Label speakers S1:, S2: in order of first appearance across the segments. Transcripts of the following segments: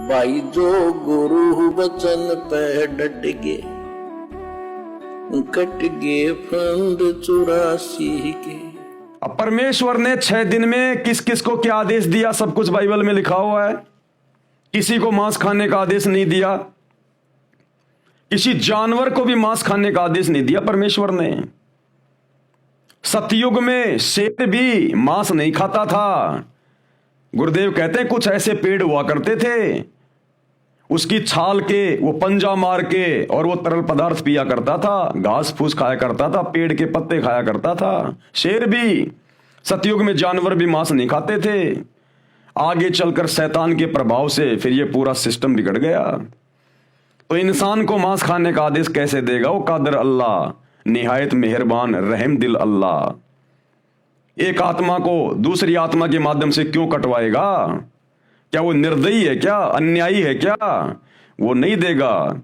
S1: भाई जो गुरु वचन पे डट गए, कट गए फंद 84 के।
S2: अब परमेश्वर ने 6 दिन में किस किस को क्या आदेश दिया, सब कुछ बाइबल में लिखा हुआ है। किसी को मांस खाने का आदेश नहीं दिया, किसी जानवर को भी मांस खाने का आदेश नहीं दिया परमेश्वर ने। सतयुग में शेर भी मांस नहीं खाता था। गुरुदेव कहते हैं कुछ ऐसे पेड़ हुआ करते थे, उसकी छाल के वो पंजा मार के और वो तरल पदार्थ पिया करता था, घास फूस खाया करता था, पेड़ के पत्ते खाया करता था। शेर भी, सतयुग में जानवर भी मांस नहीं खाते थे। आगे चलकर शैतान के प्रभाव से फिर ये पूरा सिस्टम बिगड़ गया। तो इंसान को मांस खाने का आदेश कैसे देगा? वो कादर अल्लाह, निहायत मेहरबान रहम दिल अल्लाह। एक आत्मा को दूसरी आत्मा के माध्यम से क्यों कटवाएगा? क्या वो निर्दयी है? क्या अन्यायी है? क्या वो नहीं देगा?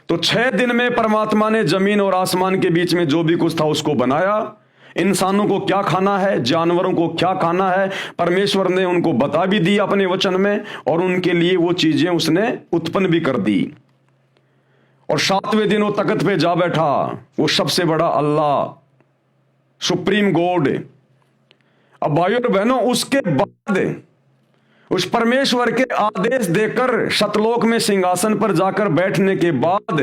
S2: तो 6 दिन में परमात्मा ने जमीन और आसमान के बीच में जो भी कुछ था उसको बनाया। इंसानों को क्या खाना है, जानवरों को क्या खाना है, परमेश्वर ने उनको बता भी दिया अपने वचन में, और उनके लिए वो चीजें उसने उत्पन्न भी कर दी। और 7वें दिन वो तख्त पे जा बैठा, वो सबसे बड़ा अल्लाह, सुप्रीम गॉड। अब भाइयों और बहनों, उसके बाद उस परमेश्वर के आदेश देकर सतलोक में सिंहासन पर जाकर बैठने के बाद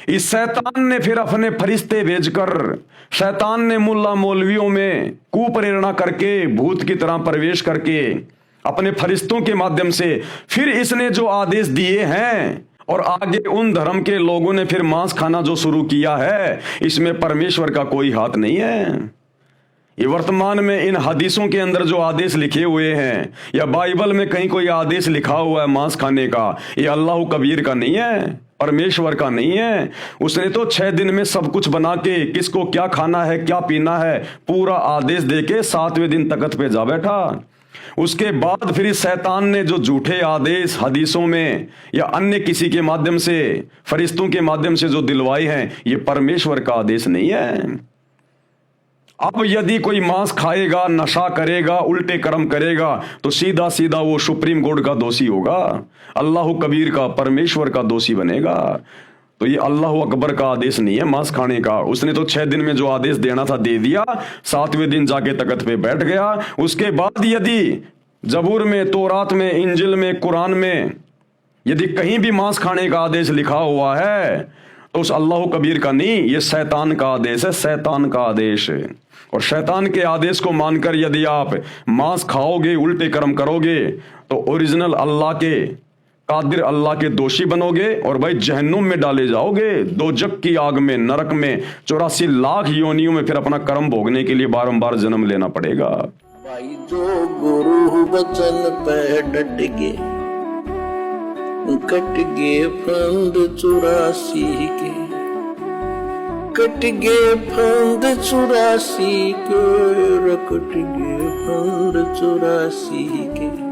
S2: इस शैतान ने फिर अपने फरिश्ते भेजकर, शैतान ने मुल्ला मौलवियों में कुप्रेरणा करके, भूत की तरह प्रवेश करके अपने फरिश्तों के माध्यम से फिर इसने जो आदेश दिए हैं, और आगे उन धर्म के लोगों ने फिर मांस खाना जो शुरू किया है, इसमें परमेश्वर का कोई हाथ नहीं है। ये वर्तमान में इन हदीसों के अंदर जो आदेश लिखे हुए हैं, या बाइबल में कहीं कोई आदेश लिखा हुआ है मांस खाने का, ये अल्लाह कबीर का नहीं है, परमेश्वर का नहीं है। उसने तो 6 दिन में सब कुछ बना के, किसको क्या खाना है, क्या पीना है, पूरा आदेश देके 7वें दिन तख्त पे जा बैठा। उसके बाद फिर इस शैतान ने जो झूठे आदेश हदीसों में या अन्य किसी के माध्यम से, फरिश्तों के माध्यम से जो दिलवाए हैं, ये परमेश्वर का आदेश नहीं है। अब यदि कोई मांस खाएगा, नशा करेगा, उल्टे कर्म करेगा, तो सीधा सीधा वो सुप्रीम कोर्ट का दोषी होगा, अल्लाह कबीर का, परमेश्वर का दोषी बनेगा। तो ये अल्लाह अकबर का आदेश नहीं है मांस खाने का। उसने तो 6 दिन में जो आदेश देना था दे दिया, 7वें दिन जाके तख्त पे बैठ गया। उसके बाद यदि जबूर में, तौरात में, इंजिल में, कुरान में यदि कहीं भी मांस खाने का आदेश लिखा हुआ है, तो उस अल्लाह कबीर का नहीं, ये शैतान का आदेश है, शैतान का आदेश है। और शैतान के आदेश को मानकर यदि आप मांस खाओगे, उल्टे कर्म करोगे, तो ओरिजिनल अल्लाह के, कादिर अल्लाह के दोषी बनोगे, और भाई जहन्नुम में डाले जाओगे, दोजक की आग में, नरक में 84 लाख योनियों में फिर अपना कर्म भोगने के लिए बारंबार जन्म लेना पड़ेगा।
S1: भाई जो गुरु वचन पे डट गए, कट गए फंद 84 के, कट गए फंद 84 के, कट गए फंद 84 के।